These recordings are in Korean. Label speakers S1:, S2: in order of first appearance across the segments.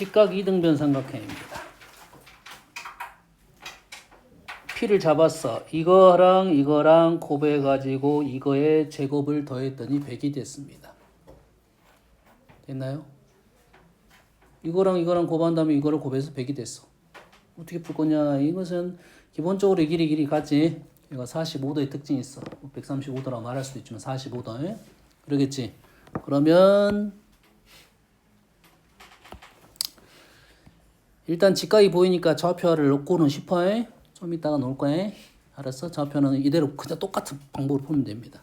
S1: 직각 이등변 삼각형입니다. P를 잡았어. 이거랑 이거랑 곱해가지고 이거에 제곱을 더했더니 100이 됐습니다. 됐나요? 이거랑 이거랑 곱한 다음에 이거를 곱해서 100이 됐어. 어떻게 풀 거냐? 이것은 기본적으로 이 길이 같지. 이거 45도의 특징이 있어. 135도라고 말할 수도 있지만 45도. 그러겠지. 그러면 일단 직각이 보이니까 좌표를 놓고는 싶어. 좀 이따가 놓을 거야. 알았어? 좌표는 이대로 그냥 똑같은 방법으로 풀면 됩니다.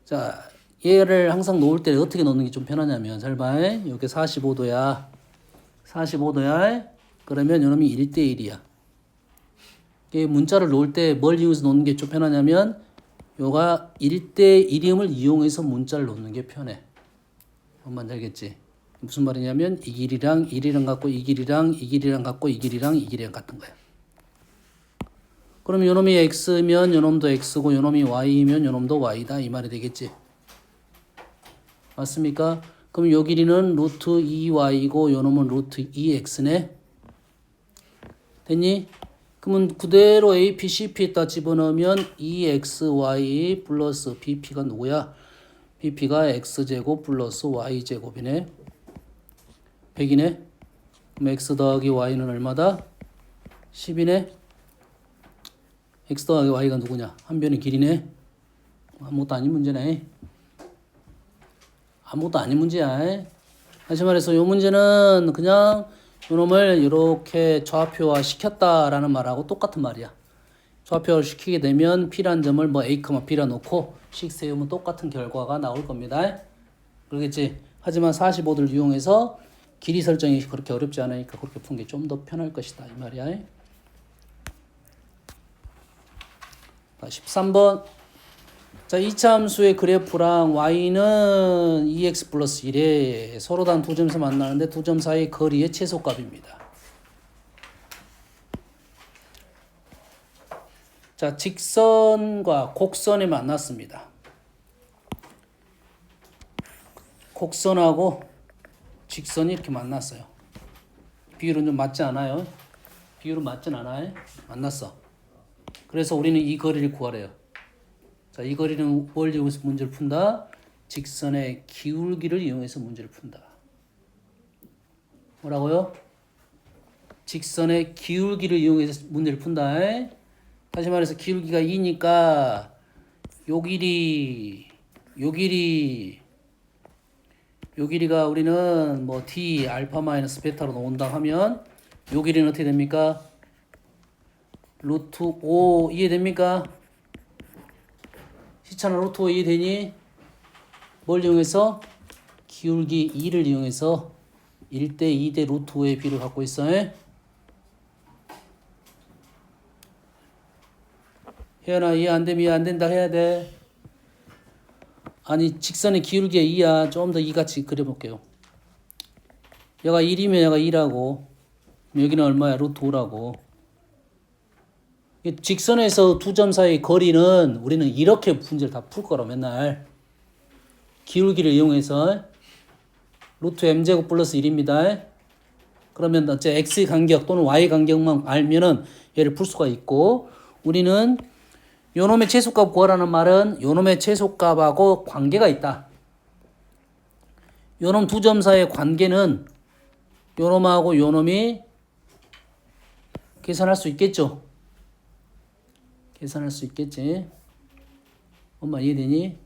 S1: 자, 얘를 항상 놓을 때 어떻게 놓는 게 좀 편하냐면 잘 봐. 여기 45도야. 45도야. 그러면 이놈이 1대1이야. 문자를 놓을 때 뭘 이용해서 놓는 게 좀 편하냐면 요가 1대1임을 이용해서 문자를 놓는 게 편해. 뭔 알겠지? 무슨 말이냐면 이 길이랑 이 길이랑 같고 이 길이랑 이 길이랑 같고 이 길이랑 이 길이랑 같은 거야. 그럼 요놈이 x면 요놈도 x고 요놈이 y면 요놈도 y다 이 말이 되겠지. 맞습니까? 그럼 요 길이는 루트 2y고 요놈은 루트 2x네. 됐니? 그러면 그대로 a, p, c, p에다 집어넣으면 2xy 플러스 bp가 누구야? bp가 x제곱 플러스 y제곱이네. 100이네. 그럼 x 더하기 y는 얼마다? 10이네. x 더하기 y가 누구냐? 한 변의 길이네. 아무것도 아닌 문제네. 아무것도 아닌 문제야. 다시 말해서 이 문제는 그냥 이놈을 이렇게 좌표화 시켰다라는 말하고 똑같은 말이야. 좌표를 시키게 되면 P라는 점을 뭐 A, B라 놓고 식 세우면 똑같은 결과가 나올 겁니다. 그러겠지? 하지만 45도를 이용해서 길이 설정이 그렇게 어렵지 않으니까 그렇게 푸는 게 좀 더 편할 것이다 이 말이야. 13번. 자, 2차 함수의 그래프랑 y는 2x 플러스 1에 서로 단 두 점에서 만나는데 두 점 사이 거리의 최소값입니다. 자, 직선과 곡선이 만났습니다. 곡선하고 직선이 이렇게 만났어요. 비율은 좀 맞지 않아요? 비율은 맞진 않아요? 만났어. 그래서 우리는 이 거리를 구하래요. 자, 이 거리는 뭘 이용해서 문제를 푼다? 직선의 기울기를 이용해서 문제를 푼다. 뭐라고요? 직선의 기울기를 이용해서 문제를 푼다. 다시 말해서 기울기가 2니까 요 길이가 우리는 뭐 d 알파 마이너스 베타로 나온다 하면 요 길이는 어떻게 됩니까? 루트 5 이해됩니까? 시차는 루트 5 이해되니? 뭘 이용해서? 기울기 2를 이용해서 1대 2대 루트 5의 비를 갖고 있어. 혜연아 이해 안 되면 이해 안 된다 해야 돼. 아니 직선의 기울기가 2야. 좀 더 2같이 그려볼게요. 얘가 1이면 얘가 2라고. 여기는 얼마야? 루트 5라고. 직선에서 두 점 사이 거리는 우리는 이렇게 문제를 다 풀 거라 맨날. 기울기를 이용해서 루트 m제곱 플러스 1입니다. 그러면 어째 x 간격 또는 y 간격만 알면은 얘를 풀 수가 있고 우리는 요놈의 최소값 구하라는 말은 요놈의 최소값하고 관계가 있다. 요놈 두 점 사이의 관계는 요놈하고 요놈이 계산할 수 있겠죠. 계산할 수 있겠지. 엄마 이해되니?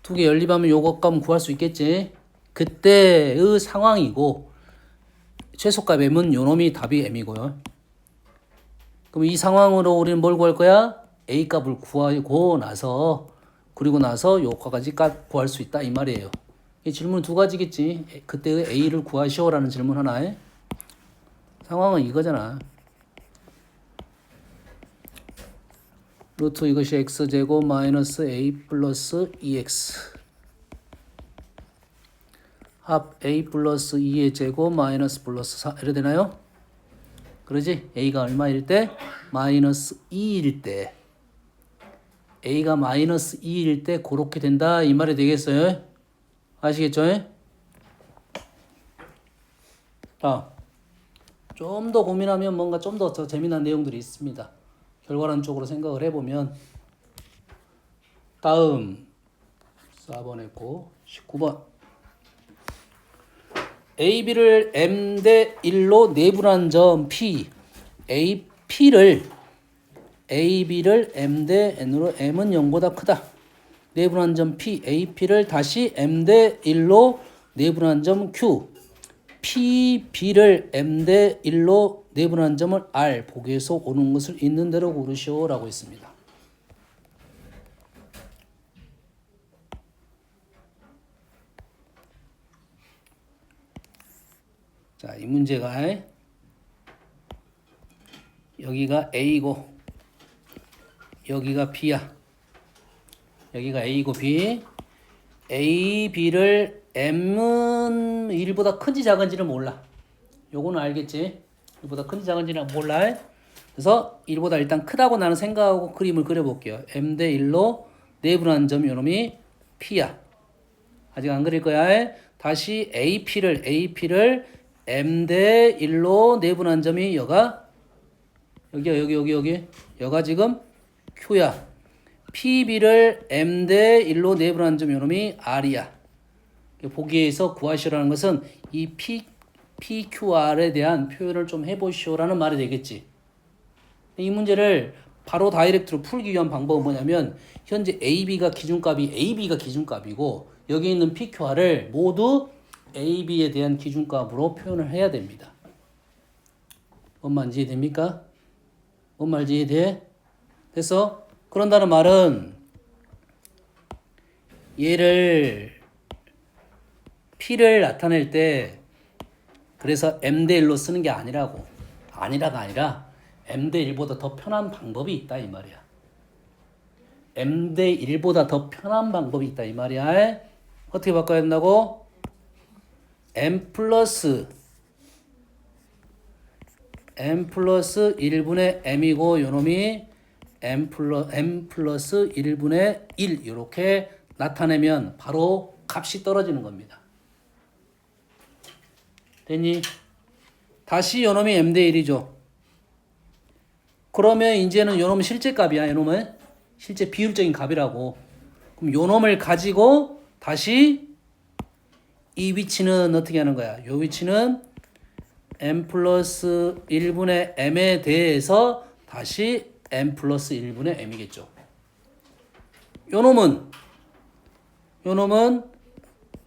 S1: 두 개 연립하면 요거 값 구할 수 있겠지. 그때의 상황이고 최소값 m은 요놈이 답이 m이고요. 그럼 이 상황으로 우리는 뭘 구할 거야? a 값을 구하고 나서 그리고 나서 요거까지 값 구할 수 있다 이 말이에요. 이 질문 두 가지겠지. 그때의 a를 구하시오라는 질문 하나에 상황은 이거잖아. 루트 이것이 x제곱 마이너스 a 플러스 2x 합 a 플러스 2의 제곱 마이너스 플러스 4 이래 되나요? 그러지? a가 얼마일 때? 마이너스 2일 때 a가 마이너스 2일 때 그렇게 된다 이 말이 되겠어요? 아시겠죠? 좀 더 고민하면 뭔가 좀 더 재미난 내용들이 있습니다. 결과론 쪽으로 생각을 해보면 다음 4번 했고 19번 AB를 M 대 1로 내분한 점 P AB를 M 대 N으로 M은 0보다 크다. 내분한 점 P AP를 다시 M 대 1로 내분한 점 Q PB를 M 대 1로 내분한 점을 R 보기에서 오는 것을 있는 대로 고르시오 라고 있습니다. 자, 이 문제가 여기가 A고 여기가 B야. 여기가 A고 B. A, B를 M은 1보다 큰지 작은지는 몰라. 요거는 알겠지? 1보다 큰지 작은지는 몰라. 그래서 1보다 일단 크다고 나는 생각하고 그림을 그려볼게요. M 대 1로 내분한 점 요놈이 P야. 아직 안 그릴 거야. 다시 AP를 M 대 1로 내분한 점이 여기야. 여가 지금 Q야. PB를 M 대 1로 내분한 점 요놈이 R이야. 보기에서 구하시라는 것은 이 PQR에 대한 표현을 좀 해보시오라는 말이 되겠지. 이 문제를 바로 다이렉트로 풀기 위한 방법은 뭐냐면 현재 AB가 기준값이고 여기 있는 PQR을 모두 AB에 대한 기준값으로 표현을 해야 됩니다. 뭔 말인지 이해됩니까? 뭔 말인지 이해돼? 됐어? 그런다는 말은 얘를 P를 나타낼 때 그래서 M 대 1로 쓰는 게 아니라가 아니라 M 대 1보다 더 편한 방법이 있다 이 말이야. M 대 1보다 더 편한 방법이 있다 이 말이야. 어떻게 바꿔야 된다고? M 플러스 1분의 M이고 요놈이 M 플러스 1분의 1 이렇게 나타내면 바로 값이 떨어지는 겁니다. 됐니? 다시 요놈이 M 대 1이죠. 그러면 이제는 요놈은 실제 값이야. 요놈은 실제 비율적인 값이라고. 그럼 요놈을 가지고 다시 이 위치는 어떻게 하는 거야? 요 위치는 M 플러스 1분의 M에 대해서 다시 M 플러스 1분의 M이겠죠. 요놈은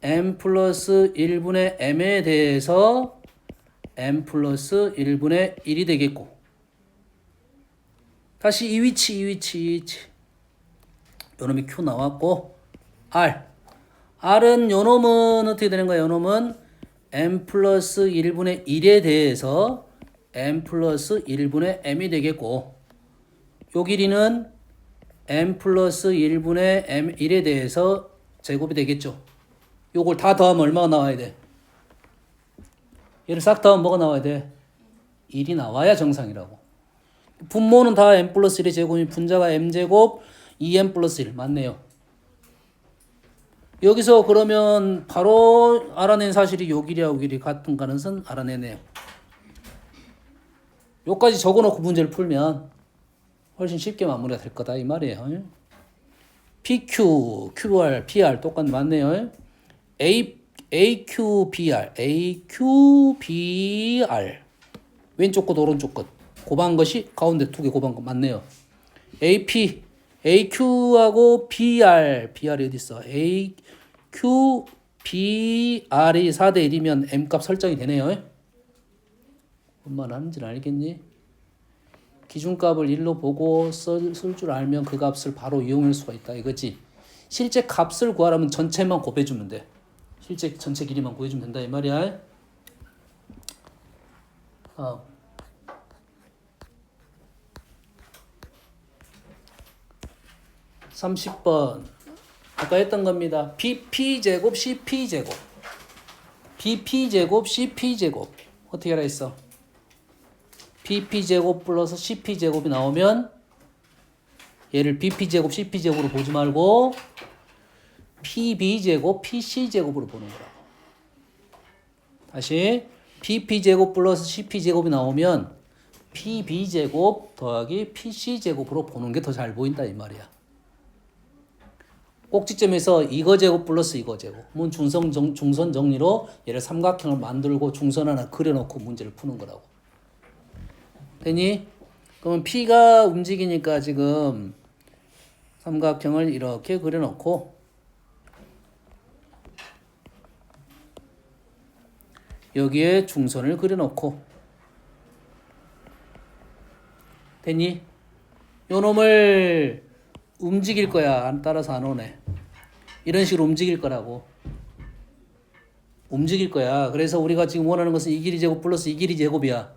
S1: M 플러스 1분의 M에 대해서 M 플러스 1분의 1이 되겠고 다시 이 위치 요놈이 Q 나왔고 R은 요놈은 어떻게 되는 거야? 요놈은 M 플러스 1분의 1에 대해서 M 플러스 1분의 M이 되겠고 요 길이는 M 플러스 1분의 M 1에 대해서 제곱이 되겠죠. 요걸 다 더하면 얼마가 나와야 돼? 얘를 싹 더하면 뭐가 나와야 돼? 1이 나와야 정상이라고. 분모는 다 M 플러스 1의 제곱이 분자가 M제곱 2M 플러스 1 맞네요. 여기서 그러면 바로 알아낸 사실이 요 길이하고 길이 같은 가능성 알아내네요. 요까지 적어놓고 문제를 풀면 훨씬 쉽게 마무리가 될 거다 이 말이에요. PQ, QR, PR 똑같네 맞네요. AQ, BR 왼쪽 끝 오른쪽 끝 곱한 것이 가운데 두 개 곱한 것 맞네요. AQ하고 BR이 어디 있어? AQ, BR이 4대 1이면 M값 설정이 되네요. 뭔 말 하는지는 알겠니? 기준값을 1로 보고 쓸 줄 알면 그 값을 바로 이용할 수가 있다 이거지. 실제 값을 구하려면 전체만 곱해주면 돼. 실제 전체 길이만 구해주면 된다 이 말이야. 30번 아까 했던 겁니다. BP제곱 CP제곱 BP제곱 CP제곱 어떻게 하라 했어? BP제곱 플러스 CP제곱이 나오면 얘를 BP제곱 CP제곱으로 보지 말고 PB제곱 PC제곱으로 보는 거라고. 다시 BP제곱 플러스 CP제곱이 나오면 PB제곱 더하기 PC제곱으로 보는 게 더 잘 보인다 이 말이야. 꼭지점에서 이거 제곱 플러스 이거 제곱. 중선 정리로 얘를 삼각형을 만들고 중선 하나 그려놓고 문제를 푸는 거라고. 되니? 그러면 P가 움직이니까 지금 삼각형을 이렇게 그려놓고 여기에 중선을 그려놓고 됐니? 요 놈을 움직일 거야. 안 따라서 안 오네. 이런 식으로 움직일 거라고. 움직일 거야. 그래서 우리가 지금 원하는 것은 이 길이 제곱 플러스 이 길이 제곱이야.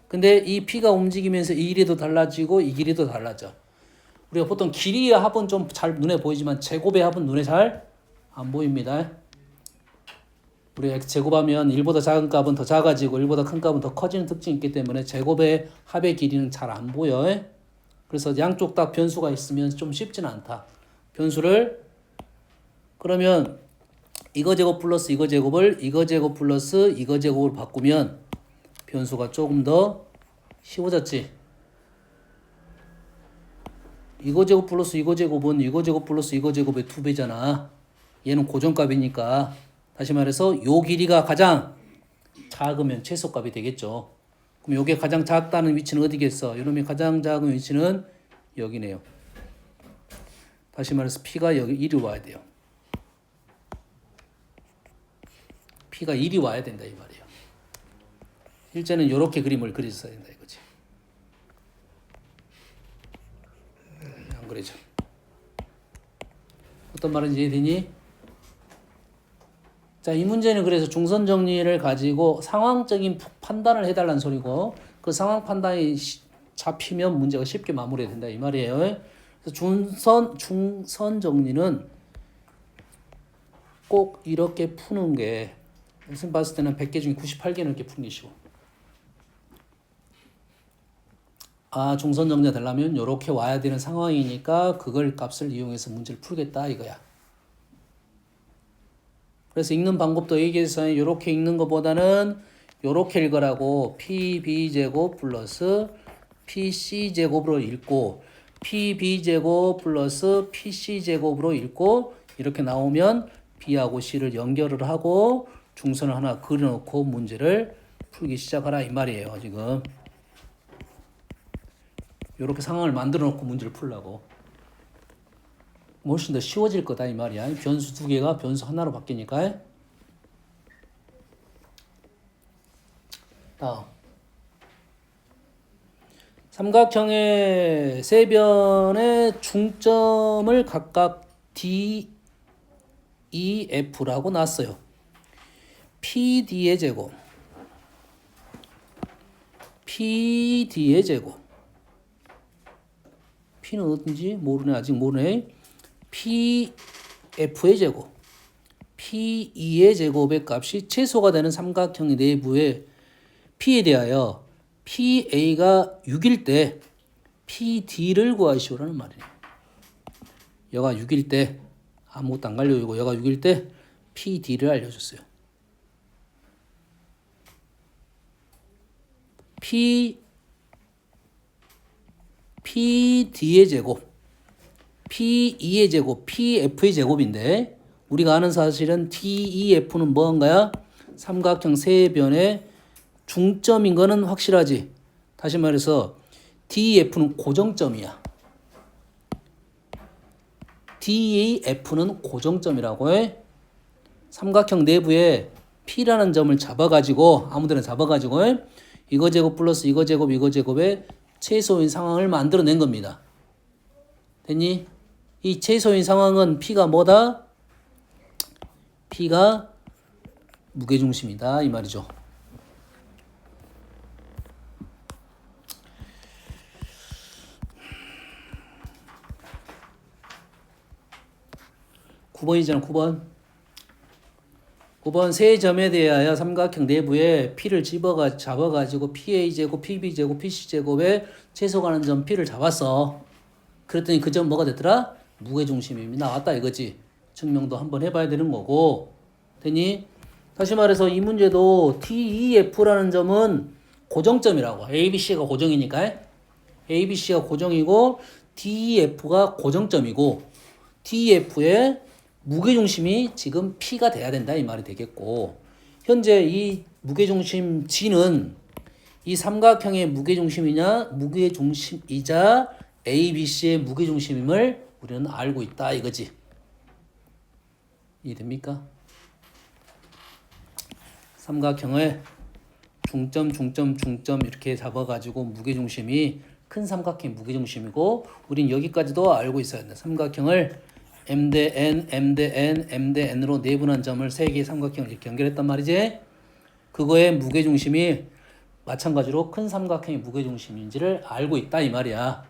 S1: 근데 이 P가 움직이면서 이 길이도 달라지고 이 길이도 달라져. 우리가 보통 길이의 합은 좀 잘 눈에 보이지만 제곱의 합은 눈에 잘 안 보입니다. 우리가 x 제곱하면 1보다 작은 값은 더 작아지고 1보다 큰 값은 더 커지는 특징이 있기 때문에 제곱의 합의 길이는 잘 안 보여. 그래서 양쪽 다 변수가 있으면 좀 쉽지는 않다. 변수를 그러면 이거 제곱 플러스 이거 제곱을 이거 제곱 플러스 이거 제곱으로 바꾸면 변수가 조금 더 쉬워졌지. 이거 제곱 플러스 이거 제곱은 이거 제곱 플러스 이거 제곱의 2배잖아. 얘는 고정값이니까 다시 말해서 요 길이가 가장 작으면 최소값이 되겠죠. 그럼 요게 가장 작다는 위치는 어디겠어? 이놈이 가장 작은 위치는 여기네요. 다시 말해서 P가 여기 이리 와야 돼요. P가 이리 와야 된다 이 말이에요. 실제는 이렇게 그림을 그렸어야 된다 이거지. 안 그래죠? 어떤 말인지 이해되니? 자, 이 문제는 그래서 중선 정리를 가지고 상황적인 판단을 해달라는 소리고 그 상황 판단이 잡히면 문제가 쉽게 마무리된다 이 말이에요. 그래서 중선 정리는 꼭 이렇게 푸는 게 무슨 봤을 때는 100개 중에 98개는 이렇게 푸는 게 쉬워. 아, 중선 정리가 되려면 이렇게 와야 되는 상황이니까 그걸 값을 이용해서 문제를 풀겠다 이거야. 그래서 읽는 방법도 얘기해서 이렇게 읽는 것보다는 이렇게 읽으라고 PB제곱 플러스 PC제곱으로 읽고 PB제곱 플러스 PC제곱으로 읽고 이렇게 나오면 B하고 C를 연결을 하고 중선을 하나 그려놓고 문제를 풀기 시작하라 이 말이에요. 지금 이렇게 상황을 만들어 놓고 문제를 풀라고. 훨씬 더 쉬워질 거다 이 말이야. 변수 두 개가 변수 하나로 바뀌니까. 다음 삼각형의 세 변의 중점을 각각 D, E, F라고 놨어요. PD의 제곱 PD의 제곱 P는 어딘지 모르네. 아직 모르네. PF의 제곱, PE의 제곱의 값이 최소가 되는 삼각형 내부의 P에 대하여 PA가 6일 때 PD를 구하시오라는 말이에요. 여가 6일 때 아무것도 안 갈려지고 여가 6일 때 PD를 알려줬어요. PD의 제곱 P2의 제곱, PF의 제곱인데 우리가 아는 사실은 TEF는 뭔가요? 삼각형 세 변의 중점인 거는 확실하지. 다시 말해서 DEF는 고정점이야. DEF는 고정점이라고 해. 삼각형 내부에 P라는 점을 잡아가지고 아무데나 잡아가지고 이거 제곱 플러스 이거 제곱 이거 제곱의 최소인 상황을 만들어낸 겁니다. 됐니? 이 최소인 상황은 P가 뭐다? P가 무게중심이다 이 말이죠. (9번이잖아) 9번. 9번 세 점에 대하여 삼각형 내부에 P를 잡아가지고 PA제곱, PB제곱, PC제곱에 최소 가는 점 P를 잡았어. 그랬더니 그 점 뭐가 됐더라? 무게중심이 나왔다 이거지. 증명도 한번 해봐야 되는 거고. 되니? 다시 말해서 이 문제도 DEF라는 점은 고정점이라고. ABC가 고정이니까. ABC가 고정이고 DEF가 고정점이고 DEF의 무게중심이 지금 P가 돼야 된다 이 말이 되겠고 현재 이 무게중심 G는 이 삼각형의 무게중심이자 ABC의 무게중심임을 우리는 알고 있다 이거지. 이해됩니까? 삼각형을 중점 이렇게 잡아가지고 무게중심이 큰 삼각형의 무게중심이고 우린 여기까지도 알고 있어야 된다. 삼각형을 M 대 N N으로 내분한 점을 세 개의 삼각형을 이렇게 연결했단 말이지. 그거의 무게중심이 마찬가지로 큰 삼각형의 무게중심인지를 알고 있다 이 말이야.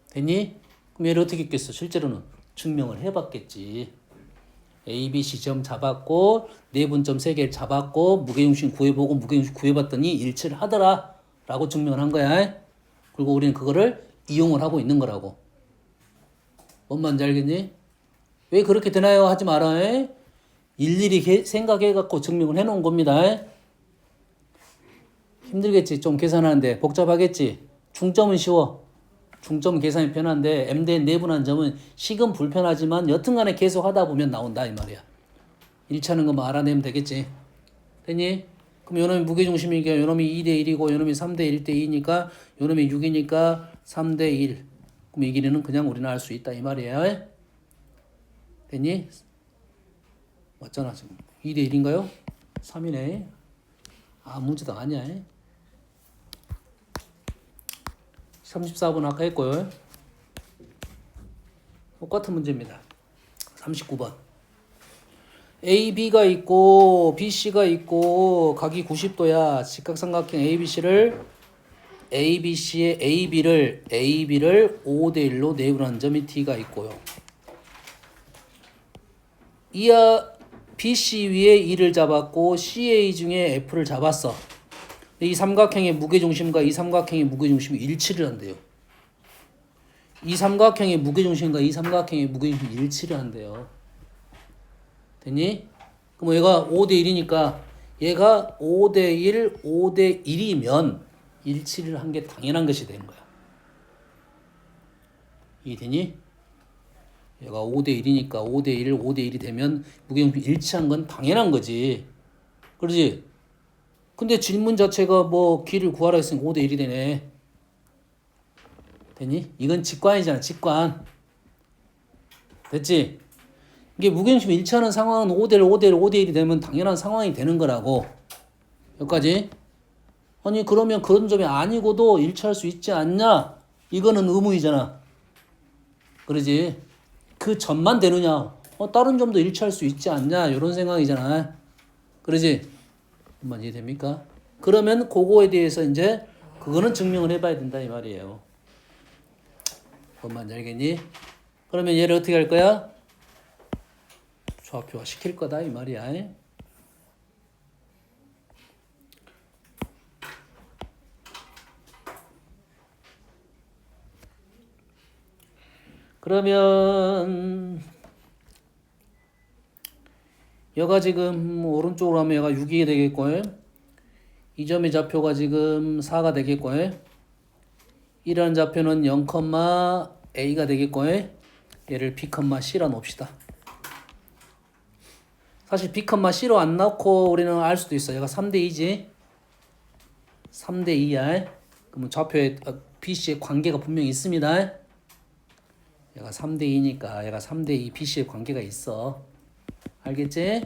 S1: 됐니? 그럼 얘를 어떻게 했겠어? 실제로는 증명을 해봤겠지. A, B, C 점 잡았고 내분점 3개를 잡았고 무게중심 구해보고 무게중심 구해봤더니 일치를 하더라 라고 증명을 한 거야. 그리고 우리는 그거를 이용을 하고 있는 거라고. 뭔 말인지 알겠니? 왜 그렇게 되나요? 하지 마라. 일일이 생각해갖고 증명을 해놓은 겁니다. 힘들겠지? 좀 계산하는데 복잡하겠지? 중점은 쉬워. 중점 계산이 편한데 M대 내분한 점은 식은 불편하지만 여튼간에 계속 하다 보면 나온다 이 말이야. 일치하는 것만 알아내면 되겠지. 됐니? 그럼 요놈이 무게중심이니까 요놈이 2대 1이고 요놈이 3대 1대 2니까 요놈이 6이니까 3대 1. 그럼 이 길이는 그냥 우리는 알 수 있다 이 말이야. 됐니? 맞잖아 지금. 2대 1인가요? 3이네. 아 문제도 아니야. 34번 아까 했고요. 똑같은 문제입니다. 39번. A, B가 있고 B, C가 있고 각이 90도야. 직각삼각형 ABC의 AB를 5대 1로 내분한 점이 T가 있고요. 이하 BC 위에 E를 잡았고 CA 중에 F를 잡았어. 이 삼각형의 무게중심과 이 삼각형의 무게중심이 일치를 한대요. 이 삼각형의 무게중심과 이 삼각형의 무게중심이 일치를 한대요. 됐니? 그럼 얘가 5대 1이니까 얘가 5대 1, 5대 1이면 일치를 한 게 당연한 것이 되는 거야. 이해되니? 얘가 5대 1이니까 5대 1, 5대 1이 되면 무게중심이 일치한 건 당연한 거지. 그러지? 근데 질문 자체가 뭐 길을 구하라 했으니까 5대 1이 되네. 됐니? 이건 직관이잖아, 직관. 됐지? 이게 무게중심이 일치하는 상황은 5대 1, 5대 1, 5대 1이 되면 당연한 상황이 되는 거라고. 여기까지. 아니 그러면 그런 점이 아니고도 일치할 수 있지 않냐? 이거는 의무이잖아. 그러지? 그 점만 되느냐? 다른 점도 일치할 수 있지 않냐? 이런 생각이잖아. 그러지? 한번 이해됩니까? 그러면 그거에 대해서 이제 그거는 증명을 해봐야 된다 이 말이에요. 뭔 말인지 알겠니? 그러면 얘를 어떻게 할 거야? 좌표화 시킬 거다 이 말이야. 그러면 얘가 지금 오른쪽으로 하면 얘가 6이 되겠고 이 점의 좌표가 지금 4가 되겠고 이라는 좌표는 0, A가 되겠고 얘를 B, C라 놓읍시다. 사실 B, C로 안 넣고 우리는 알 수도 있어. 얘가 3대 2지. 3대 2야. 그러면 좌표에 BC의 관계가 분명히 있습니다. 얘가 3대 2니까 얘가 3대 2 BC의 관계가 있어. 알겠지?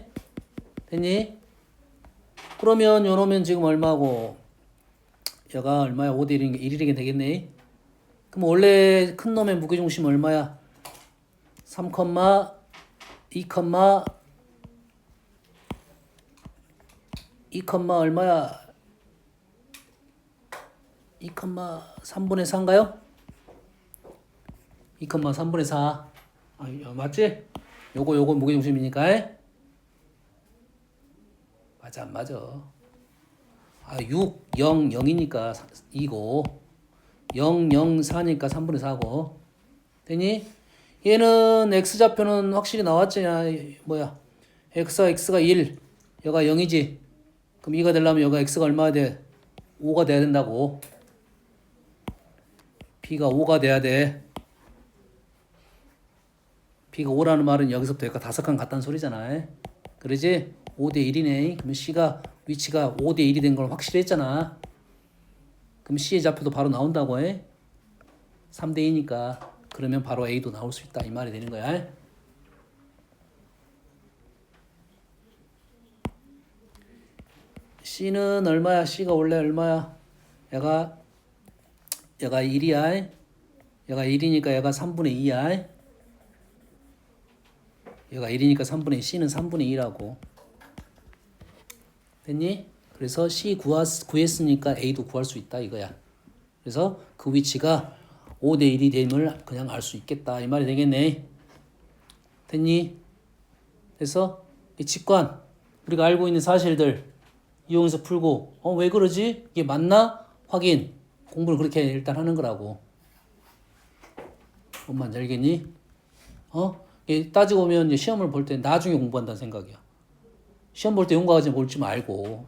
S1: 됐니? 그러면 요놈은 지금 얼마고? 얘가 얼마야? 5대 1이니까 1이게 되겠네. 그럼 원래 큰 놈의 무게중심 얼마야? 3, 2, 2, 얼마야? 2, 3분의 4인가요? 2, 3분의 4. 맞지? 요거 무게중심이니까. 맞아, 안 맞아. 6, 0, 0이니까 2고 0, 0, 4니까 3분의 4고. 되니? 얘는 x좌표는 확실히 나왔지. 뭐야? x가 1, 여가 0이지. 그럼 2가 되려면 여가 x가 얼마가 돼? 5가 돼야 된다고. b가 5가 돼야 돼. b가 5라는 말은 여기서부터 여기가 5칸 같다는 소리잖아. 그러지? 5대 1이네. 그러면 c가 위치가 5대 1이 된 걸 확실했잖아. 그럼 c의 좌표도 바로 나온다고 해. 3대 2니까. 그러면 바로 a도 나올 수 있다. 이 말이 되는 거야. c는 얼마야? c가 원래 얼마야? 얘가 1이야. 얘가 1이니까 얘가 3분의 2야. 얘가 1이니까 3분의 2, c는 3분의 2라고. 됐니? 그래서 c 구했으니까 a도 구할 수 있다 이거야. 그래서 그 위치가 5대 1이 됨을 그냥 알 수 있겠다 이 말이 되겠네. 됐니? 그래서 이 직관 우리가 알고 있는 사실들 이용해서 풀고 왜 그러지? 이게 맞나? 확인. 공부를 그렇게 일단 하는 거라고. 뭔 말인지 알겠니? 따지고 보면 시험을 볼 때 나중에 공부한다는 생각이야. 시험 볼 때 용과까지 볼지 말고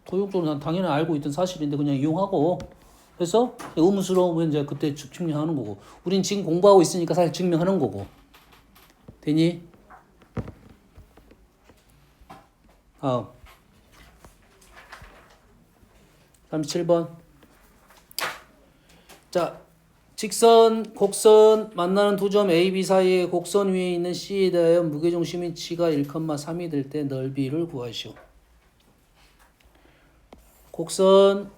S1: 도형적으로 난 당연히 알고 있던 사실인데 그냥 이용하고 그래서 의문스러우면 이제 그때 증명하는 거고 우린 지금 공부하고 있으니까 사실 증명하는 거고. 되니? 37번. 자, 직선, 곡선 만나는 두 점 A, B 사이의 곡선 위에 있는 C에 대하여 무게중심인 G가 1,3이 될 때 넓이를 구하시오. 곡선,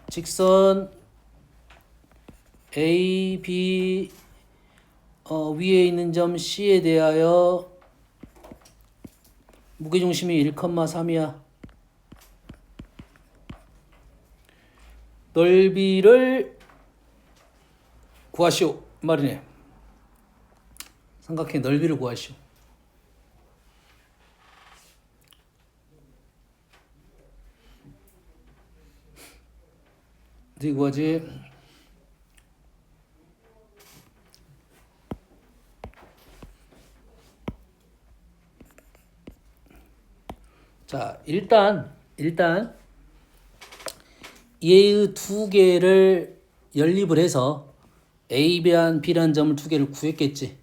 S1: 직선 A, B 위에 있는 점 C에 대하여 무게중심이 1,3이야. 넓이를 구하시오 말이네. 삼각형의 넓이를 구하시오. 어떻게 구하지? 자, 일단 얘의 두 개를 연립을 해서 A란 B라는 점을 두 개를 구했겠지.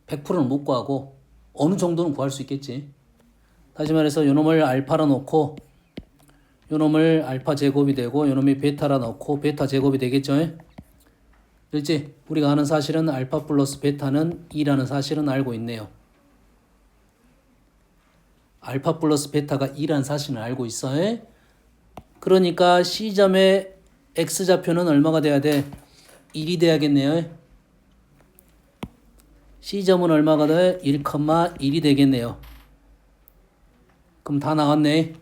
S1: 100%는 못 구하고 어느 정도는 구할 수 있겠지. 다시 말해서 요놈을 알파로 놓고 요놈을 알파 제곱이 되고 요놈이 베타라 놓고 베타 제곱이 되겠죠. 그렇지? 우리가 아는 사실은 알파 플러스 베타는 2라는 사실은 알고 있네요. 알파 플러스 베타가 2라는 사실은 알고 있어. 그러니까 C점의 X좌표는 얼마가 돼야 돼? 1이 돼야겠네요. C점은 얼마가 돼? 1,1이 되겠네요. 그럼 다 나왔네.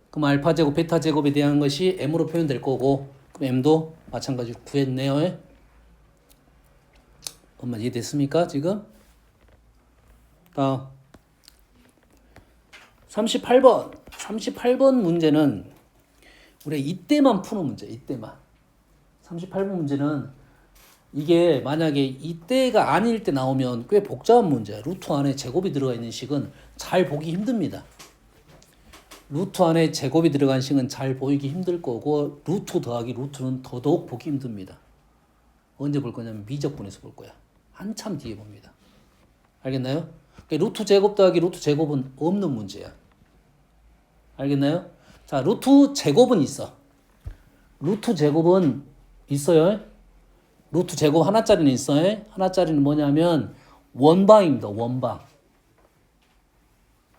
S1: 그럼 알파 제곱, 베타 제곱에 대한 것이 M으로 표현될 거고 그럼 M도 마찬가지로 구했네요. 엄마 이해됐습니까? 지금? 다음 38번 문제는 우리가 이때만 푸는 문제, 이때만. 38번 문제는 이게 만약에 이때가 아닐 때 나오면 꽤 복잡한 문제야. 루트 안에 제곱이 들어가 있는 식은 잘 보기 힘듭니다. 루트 안에 제곱이 들어간 식은 잘 보이기 힘들 거고 루트 더하기 루트는 더더욱 보기 힘듭니다. 언제 볼 거냐면 미적분에서 볼 거야. 한참 뒤에 봅니다. 알겠나요? 그러니까 루트 제곱 더하기 루트 제곱은 없는 문제야. 알겠나요? 자, 루트 제곱은 있어. 루트 제곱은 있어요. 루트 제곱 하나짜리는 있어요. 하나짜리는 뭐냐면 원방입니다. 원방.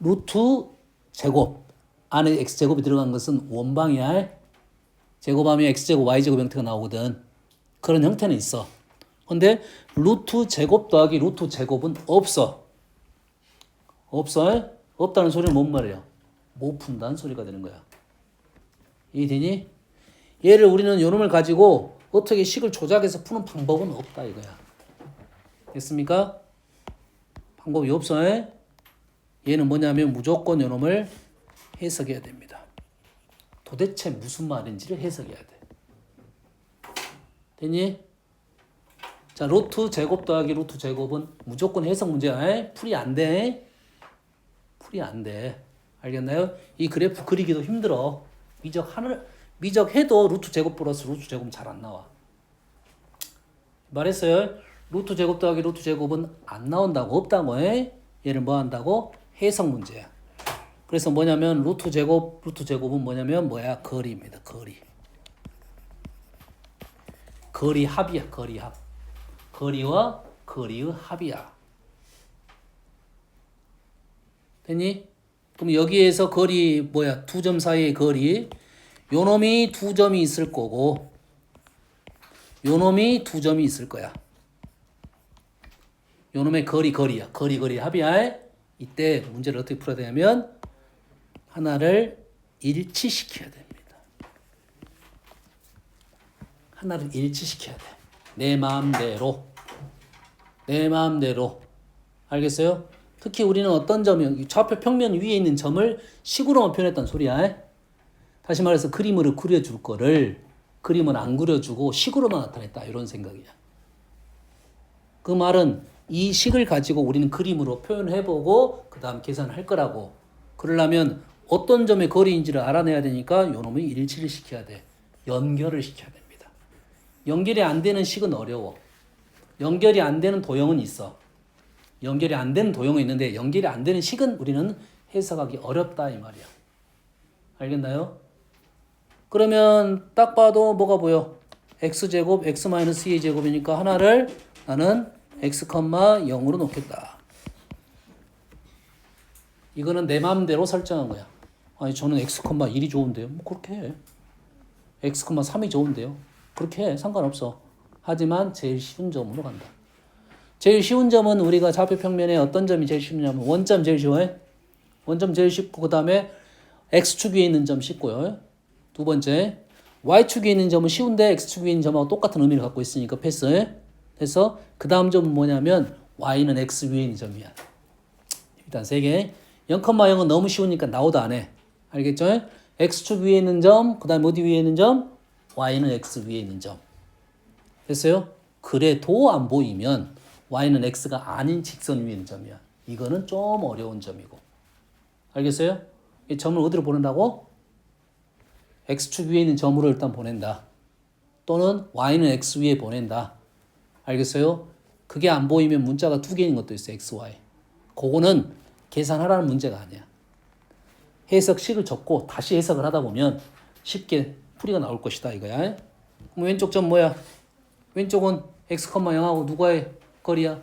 S1: 루트 제곱 안에 x제곱이 들어간 것은 원방이야. 제곱하면 x제곱 y제곱 형태가 나오거든. 그런 형태는 있어. 근데 루트 제곱 더하기 루트 제곱은 없어. 없어? 없다는 소리는 뭔 말이야? 못 푼다는 소리가 되는 거야. 이해되니? 얘를 우리는 요놈을 가지고 어떻게 식을 조작해서 푸는 방법은 없다 이거야. 됐습니까? 방법이 없어. 얘는 뭐냐면 무조건 요놈을 해석해야 됩니다. 도대체 무슨 말인지를 해석해야 돼. 됐니? 자, 루트 제곱 더하기 루트 제곱은 무조건 해석 문제야. 에? 풀이 안 돼. 풀이 안 돼. 알겠나요? 이 그래프 그리기도 힘들어. 미적해도 루트 제곱 플러스 루트 제곱은 잘 안 나와. 말했어요. 루트 제곱 더하기 루트 제곱은 안 나온다고, 없다고. 에? 얘를 뭐 한다고? 해석 문제야. 그래서 뭐냐면 루트 제곱은 뭐냐면 뭐야? 거리입니다. 거리 합이야. 거리 합. 거리와 거리의 합이야. 됐니? 그럼 여기에서 거리 뭐야? 두 점 사이의 거리. 요 놈이 두 점이 있을 거고 요 놈이 두 점이 있을 거야. 요 놈의 거리야. 거리 합이야. 이때 문제를 어떻게 풀어야 되냐면 하나를 일치시켜야 됩니다. 하나를 일치시켜야 돼. 내 마음대로. 알겠어요? 특히 우리는 어떤 점이 좌표 평면 위에 있는 점을 식으로만 표현했단 소리야. 다시 말해서 그림으로 그려줄 거를 그림은 안 그려주고 식으로만 나타냈다. 이런 생각이야. 그 말은 이 식을 가지고 우리는 그림으로 표현해보고 그 다음 계산할 거라고. 그러려면 어떤 점의 거리인지를 알아내야 되니까 요놈을 일치를 시켜야 돼. 연결을 시켜야 됩니다. 연결이 안 되는 식은 어려워. 연결이 안 되는 도형은 있어. 연결이 안 되는 도형은 있는데 연결이 안 되는 식은 우리는 해석하기 어렵다 이 말이야. 알겠나요? 그러면 딱 봐도 뭐가 보여? x제곱 x-2제곱이니까 하나를 나는 x, 0으로 놓겠다. 이거는 내 마음대로 설정한 거야. 아니 저는 x, 1이 좋은데요. 뭐 그렇게 해. x, 3이 좋은데요. 그렇게 해. 상관없어. 하지만 제일 쉬운 점으로 간다. 제일 쉬운 점은 우리가 좌표 평면에 어떤 점이 제일 쉽냐면 원점 제일 쉬워요. 원점 제일 쉽고 그 다음에 x축 위에 있는 점 쉽고요. 두 번째 y축 위에 있는 점은 쉬운데 x축 위에 있는 점하고 똑같은 의미를 갖고 있으니까 패스. 그래서 그 다음 점은 뭐냐면 y는 x 위에 있는 점이야. 일단 세 개. 0,0은 너무 쉬우니까 나오도 안 해. 알겠죠? x축 위에 있는 점, 그 다음에 어디 위에 있는 점? y는 x 위에 있는 점. 됐어요? 그래도 안 보이면 y는 x가 아닌 직선 위에 있는 점이야. 이거는 좀 어려운 점이고. 알겠어요? 이 점을 어디로 보낸다고? x축 위에 있는 점으로 일단 보낸다. 또는 y는 x 위에 보낸다. 알겠어요? 그게 안 보이면 문자가 두 개 있는 것도 있어. x, y. 그거는 계산하라는 문제가 아니야. 해석식을 적고 다시 해석을 하다 보면 쉽게 풀이가 나올 것이다 이거야. 그럼 왼쪽 점 뭐야? 왼쪽은 x, 0하고 누가의 거리야?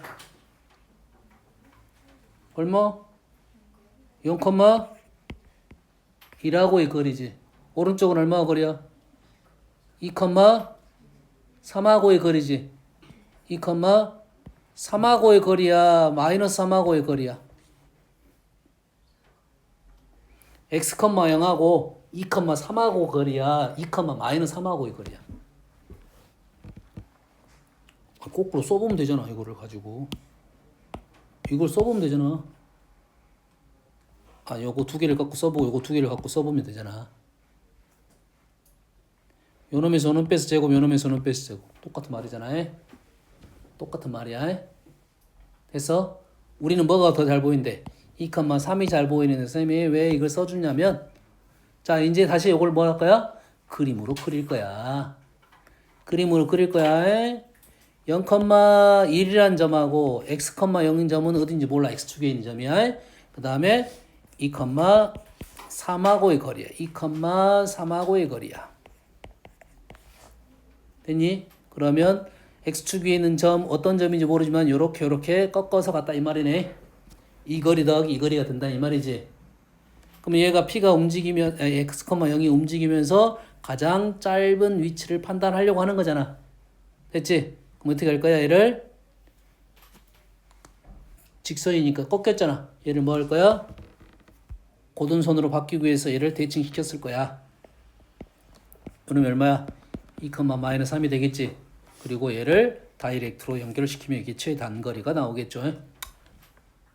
S1: 얼마? 0,1하고의 거리지. 오른쪽은 얼마가 거리야? 2,3하고의 거리지. 2,3하고의 거리야? 마이너스 3하고의 거리야? x, 0하고 2,3하고 거리야? 2, 마이너스 3하고의 거리야? 거꾸로 써보면 되잖아. 이거를 가지고 이걸 써보면 되잖아. 아, 요거 두 개를 갖고 써보고 요거 두 개를 갖고 써보면 되잖아. 요놈에서 요놈 빼서 제곱, 요놈에서 요놈 빼서 제곱. 똑같은 말이잖아. 똑같은 말이야. 됐어? 우리는 뭐가 더 잘 보이는데 2,3이 잘 보이는데 쌤이 왜 이걸 써주냐면 자 이제 다시 요걸 뭐 할 거야? 그림으로 그릴 거야. 그림으로 그릴 거야. 0,1이라는 점하고 x, 0인 점은 어딘지 몰라. x축에 있는 점이야. 그 다음에 2,3하고의 거리야. 2,3하고의 거리야. 됐니? 그러면 x축 위에 있는 점 어떤 점인지 모르지만 요렇게 꺾어서 갔다 이 말이네. 이 거리 더하기 이 거리가 된다 이 말이지. 그럼 얘가 p가 움직이면 x, 0이 움직이면서 가장 짧은 위치를 판단하려고 하는 거잖아. 됐지? 그럼 어떻게 할 거야? 얘를 직선이니까 꺾였잖아. 얘를 뭐 할 거야? 고등선으로 바뀌기 위해서 얘를 대칭시켰을 거야. 그러면 얼마야? 2,-3이 되겠지. 그리고 얘를 다이렉트로 연결시키면 이게 최단거리가 나오겠죠.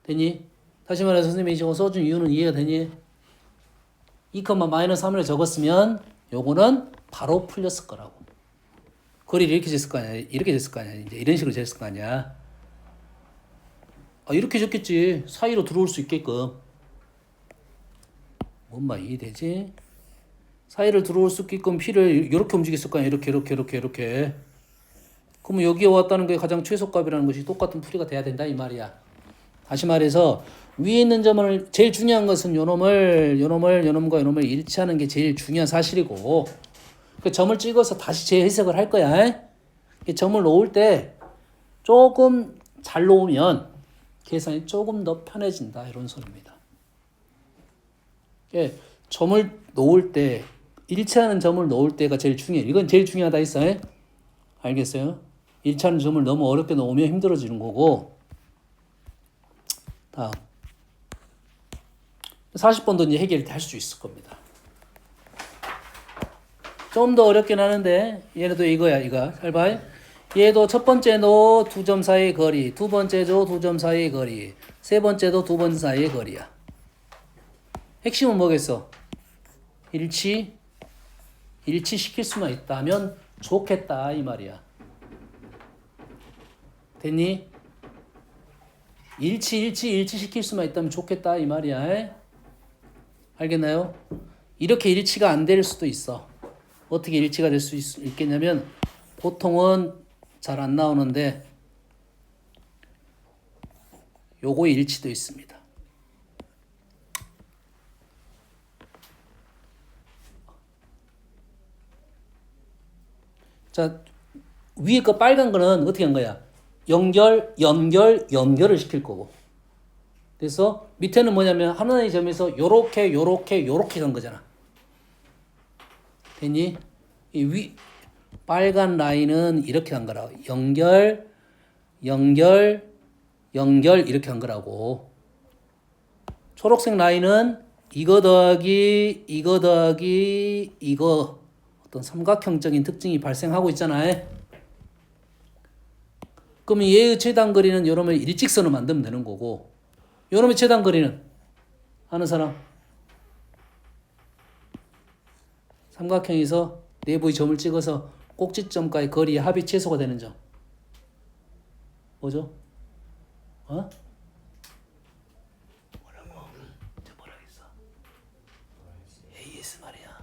S1: 되니? 다시 말해서 선생님이 저거 써준 이유는 이해가 되니? 2,-3을 적었으면 요거는 바로 풀렸을 거라고. 거리를 이렇게 쟀을 거 아니야. 이렇게 쟀을 거 아니야. 이제 이런 식으로 쟀을 거 아니야. 이렇게 쟀겠지. 사이로 들어올 수 있게끔. 뭔 말 이해되지? 사이를 들어올 수 있게끔 피를 이렇게 움직였을 거 아니야. 이렇게. 그러면 여기에 왔다는 게 가장 최소값이라는 것이 똑같은 풀이가 돼야 된다 이 말이야. 다시 말해서 위에 있는 점을 제일 중요한 것은 요놈과 일치하는 게 제일 중요한 사실이고 그 점을 찍어서 다시 재해석을 할 거야. 점을 놓을 때 조금 잘 놓으면 계산이 조금 더 편해진다 이런 소리입니다. 점을 놓을 때 일치하는 점을 놓을 때가 제일 중요해. 이건 제일 중요하다 했어. 알겠어요? 일치하는 점을 너무 어렵게 놓으면 힘들어지는 거고. 다음 40번도 이제 해결이 될 수 있을 겁니다. 좀 더 어렵긴 하는데 얘네도 이거야. 이거 잘 봐. 얘도 첫 번째도 두 점 사이의 거리, 두 번째도 두 점 사이의 거리, 세 번째도 두 번 사이의 거리야. 핵심은 뭐겠어? 일치시킬 수만 있다면 좋겠다 이 말이야. 됐니? 일치시킬 수만 있다면 좋겠다 이 말이야. 알겠나요? 이렇게 일치가 안 될 수도 있어. 어떻게 일치가 될 수 있겠냐면 보통은 잘 안 나오는데 요거의 일치도 있습니다. 자, 위에 거 빨간 거는 어떻게 한 거야? 연결을 시킬 거고. 그래서 밑에는 뭐냐면 하나의 점에서 요렇게 간 거잖아. 됐니? 이 빨간 라인은 이렇게 간 거라고. 연결 이렇게 간 거라고. 초록색 라인은 이거 더하기 이거 어떤 삼각형적인 특징이 발생하고 있잖아요. 그러면 얘의 최단 거리는 요놈의 일직선을 만들면 되는 거고 요놈의 최단 거리는 아는 사람? 삼각형에서 내부의 점을 찍어서 꼭지점과의 거리의 합이 최소가 되는 점. 뭐죠? 뭐라고 했어? AS 말이야.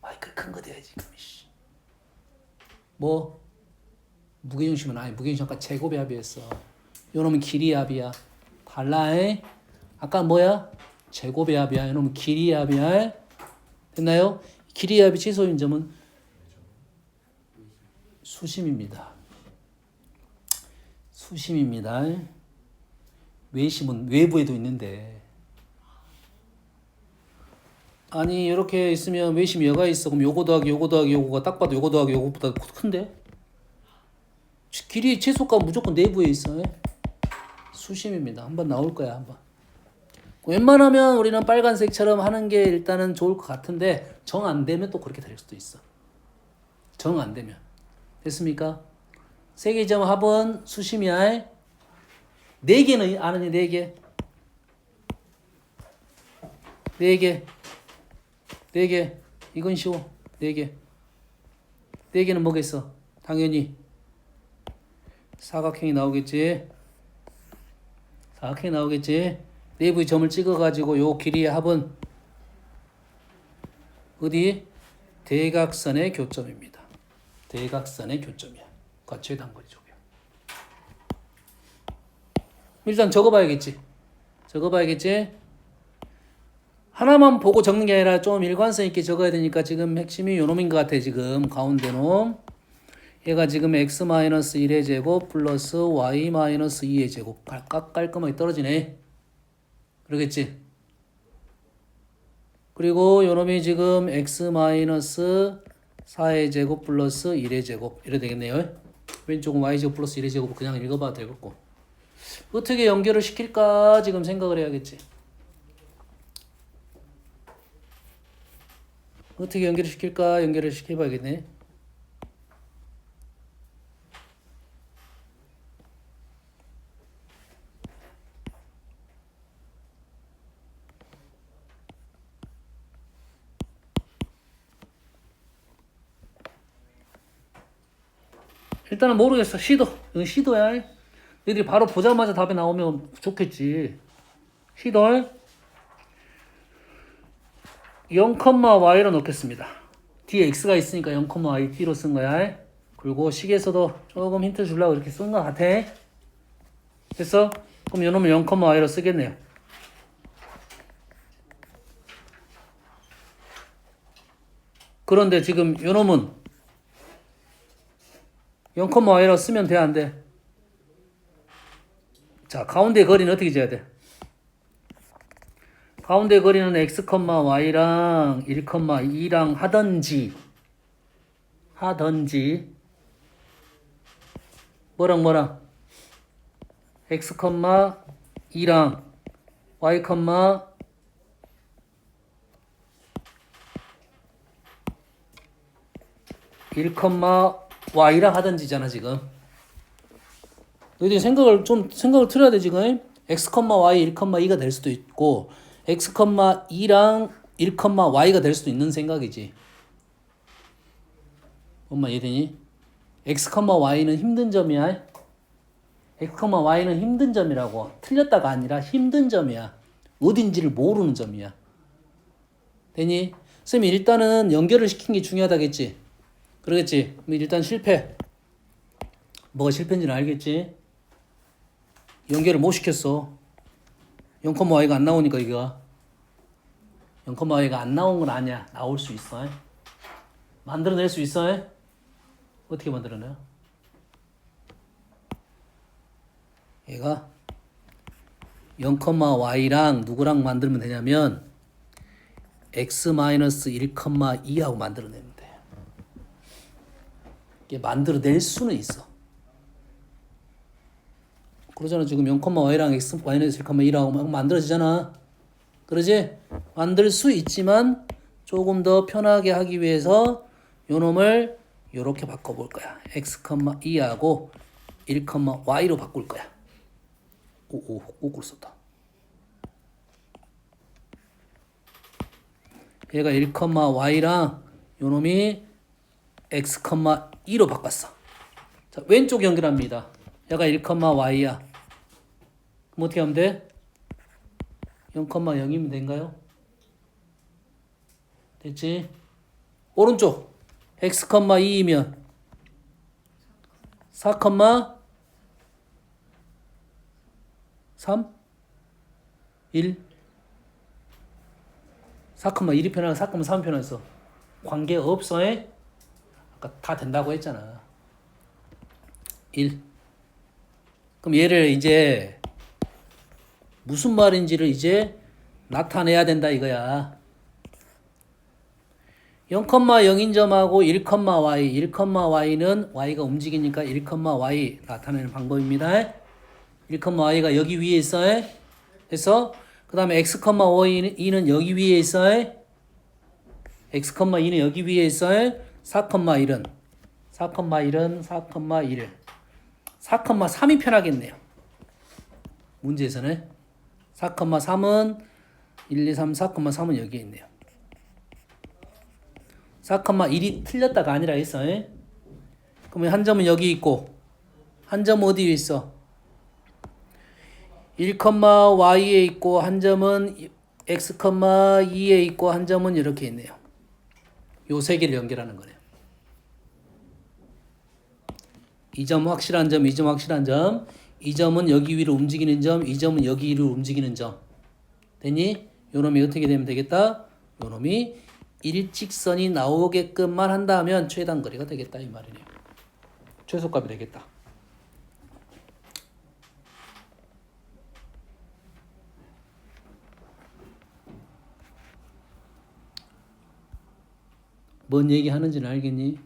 S1: 마이크 큰 거 돼야지. 뭐? 무게중심은 아니 무게중심 아까 제곱의 합이었어. 요놈은 길이의 합이야. 달라. 아까 뭐야? 제곱의 합이야. 요놈은 길이의 합이야. 됐나요? 길이의 합이 최소인 점은 수심입니다. 외심은 외부에도 있는데 아니 이렇게 있으면 외심이 여가 있어. 그럼 요거 더하기 요거가 딱 봐도 요거 더하기 요거보다 큰데? 길이 최소값 무조건 내부에 있어. 수심입니다. 한번 나올 거야. 한번. 웬만하면 우리는 빨간색처럼 하는 게 일단은 좋을 것 같은데 정 안 되면 또 그렇게 될 수도 있어. 정 안 되면. 됐습니까? 세 개 점 합은 수심이야. 네 개는 아느니 네 개. 네 개. 이건 쉬워. 네 개. 네 개는 뭐겠어? 당연히 사각형이 나오겠지. 내부의 점을 찍어가지고 요 길이의 합은 어디? 대각선의 교점입니다. 대각선의 교점이야. 그러니까 최단거리 쪽이야. 일단 적어봐야겠지. 하나만 보고 적는 게 아니라 좀 일관성 있게 적어야 되니까 지금 핵심이 요 놈인 것 같아. 지금 가운데 놈. 얘가 지금 x-1의 제곱 플러스 y-2의 제곱 깔끔하게 떨어지네. 그러겠지? 그리고 요놈이 지금 x-4의 제곱 플러스 1의 제곱 이래 되겠네요. 왼쪽은 y제곱 플러스 1의 제곱 그냥 읽어봐도 되겠고 어떻게 연결을 시킬까 지금 생각을 해야겠지. 어떻게 연결을 시킬까 연결을 시켜봐야겠네. 일단은 모르겠어. 시도. 이건 시도야. 너희들이 바로 보자마자 답이 나오면 좋겠지. 시도. 0,y로 넣겠습니다. 뒤에 x가 있으니까 0,y t로 쓴 거야. 그리고 식에서도 조금 힌트 주려고 이렇게 쓴 것 같아. 됐어? 그럼 요놈을 0,y로 쓰겠네요. 그런데 지금 요놈은 0,y로 쓰면 돼, 안 돼? 자, 가운데 거리는 어떻게 재야 돼? 가운데 거리는 x, y랑 1,2랑 하던지 뭐랑 x, 2랑 y, 1,y랑 하던지잖아 지금. 너희들이 생각을 틀어야 돼 지금. x, y, 1,2가 될 수도 있고 x, 2랑 1,y가 될 수도 있는 생각이지. 엄마 이해되니? x, y는 힘든 점이야. x, y는 힘든 점이라고. 틀렸다가 아니라 힘든 점이야. 어딘지를 모르는 점이야. 되니? 쌤이 일단은 연결을 시킨 게 중요하다겠지? 그러겠지? 그럼 일단 실패. 뭐가 실패인지는 알겠지? 연결을 못 시켰어. 0,y가 안 나오니까 이거. 0,y가 안 나온 건 아니야. 나올 수 있어. 만들어낼 수 있어. 어떻게 만들어내요? 얘가 0,y랑 누구랑 만들면 되냐면 x-1,2하고 만들어내면 돼. 이게 만들어낼 수는 있어. 그러잖아. 지금 0,y랑 x-1,2하고 막 만들어지잖아. 그러지? 만들 수 있지만 조금 더 편하게 하기 위해서 요놈을 요렇게 바꿔볼 거야. x,2하고 1,y로 바꿀 거야. 거꾸로 썼다. 얘가 1,y랑 요놈이 x,2로 바꿨어. 자, 왼쪽 연결합니다. 얘가 1,y야. 그럼 어떻게 하면 돼? 0,0이면 된가요? 됐지? 오른쪽 x,2이면 4,3 1 4,1이 편하고 4,3이 편해서 관계없어. 아까 다 된다고 했잖아. 1. 그럼 얘를 이제 무슨 말인지를 이제 나타내야 된다 이거야. 0,0인 점하고 1,y, 1,y는 y가 움직이니까 1,y 나타내는 방법입니다. 1,y가 여기 위에 있어. 그래서 그 다음에 x,2는 여기 위에 있어. x,2는 여기 위에 있어. 4,1은 4,3이 편하겠네요. 문제에서는 4,3은 1, 2, 3, 4,3은 여기에 있네요. 4,1이 틀렸다가 아니라 했어. 그러면 한 점은 여기 있고 한 점은 어디에 있어? 1,y에 있고 한 점은 x,2에 있고 한 점은 이렇게 있네요. 요 세 개를 연결하는 거네요. 이 점 확실한 점, 이 점 확실한 점, 이 점은 여기 위로 움직이는 점, 이 점은 여기 위로 움직이는 점. 됐니? 요놈이 어떻게 되면 되겠다? 요놈이 일직선이 나오게끔만 한다면 최단 거리가 되겠다 이 말이네요. 최소값이 되겠다. 뭔 얘기 하는지는 알겠니?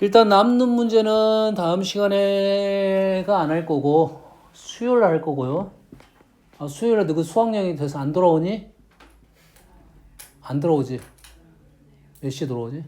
S1: 일단 남는 문제는 다음 시간에가 안 할 거고 수요일에 할 거고요. 아, 수요일에 너 그 수학여행이 돼서 안 돌아오니? 안 들어오지? 몇 시에 들어오지?